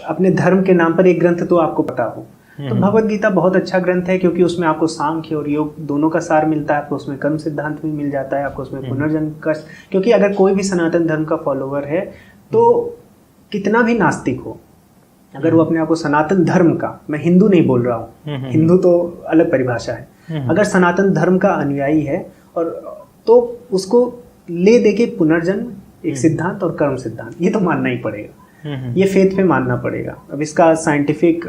अपने धर्म के नाम पर एक ग्रंथ तो आपको पता हो। तो भगवत गीता बहुत अच्छा ग्रंथ है, क्योंकि उसमें आपको सांख्य और योग दोनों का सार मिलता है। आपको उसमें कर्म सिद्धांत भी मिल जाता है, आपको उसमें पुनर्जन्म का, क्योंकि अगर कोई भी सनातन धर्म का फॉलोवर है तो कितना भी नास्तिक हो, अगर वो अपने आप को सनातन धर्म का, मैं हिंदू नहीं बोल रहा हूँ, हिंदू तो अलग परिभाषा है, अगर सनातन धर्म का अनुयायी है और तो उसको ले दे के पुनर्जन्म, एक सिद्धांत और कर्म सिद्धांत, ये तो मानना ही पड़ेगा, ये फेथ पे मानना पड़ेगा। अब इसका साइंटिफिक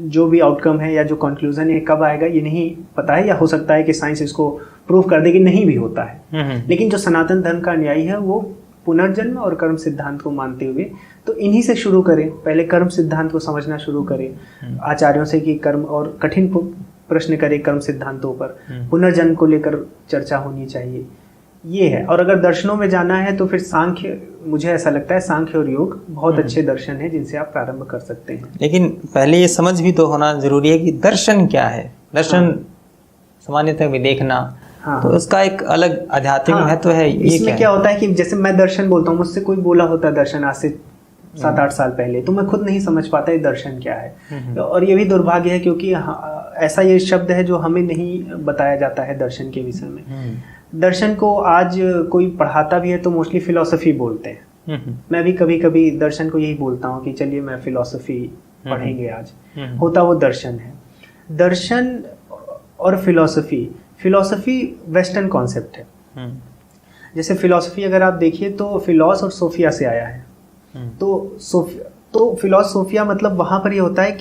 जो भी आउटकम है या जो कंक्लूजन है कब आएगा ये नहीं पता है, या हो सकता है कि साइंस इसको प्रूव कर दे कि नहीं भी होता है। लेकिन जो सनातन धर्म का अनुयायी है वो पुनर्जन्म और कर्म सिद्धांत को मानते हुए तो इन्हीं से शुरू करें, पहले कर्म सिद्धांत को समझना शुरू करें आचार्यों से कि कर्म, और कठिन प्रश्न करें कर्म सिद्धांतों पर, पुनर्जन्म को लेकर चर्चा होनी चाहिए, ये है। और अगर दर्शनों में जाना है तो फिर सांख्य, मुझे ऐसा लगता है सांख्य और योग बहुत अच्छे दर्शन है जिनसे आप प्रारंभ कर सकते हैं। लेकिन पहले ये समझ भी तो होना जरूरी है कि दर्शन क्या है। दर्शन सामान्यतः भी देखना, तो उसका एक अलग आध्यात्मिक महत्व है। ये इसमें क्या होता है कि जैसे मैं दर्शन बोलता हूँ, मुझसे कोई बोला होता है दर्शन आज से 7-8 साल पहले, तो मैं खुद नहीं समझ पाता ये दर्शन क्या है। और ये भी दुर्भाग्य है क्योंकि ऐसा ये शब्द है जो हमें नहीं बताया जाता है दर्शन के विषय में। दर्शन को आज कोई पढ़ाता भी है तो मोस्टली फिलॉसफी बोलते हैं। मैं भी कभी कभी दर्शन को यही बोलता हूँ कि चलिए मैं फिलॉसफी पढ़ेंगे आज, होता वो दर्शन है। दर्शन और फिलॉसफी वेस्टर्न कॉन्सेप्ट है। जैसे फिलॉसफी अगर आप देखिए तो फिलॉस और सोफिया से आया है। तो फिलॉसोफिया मतलब वहां पर ये होता है कि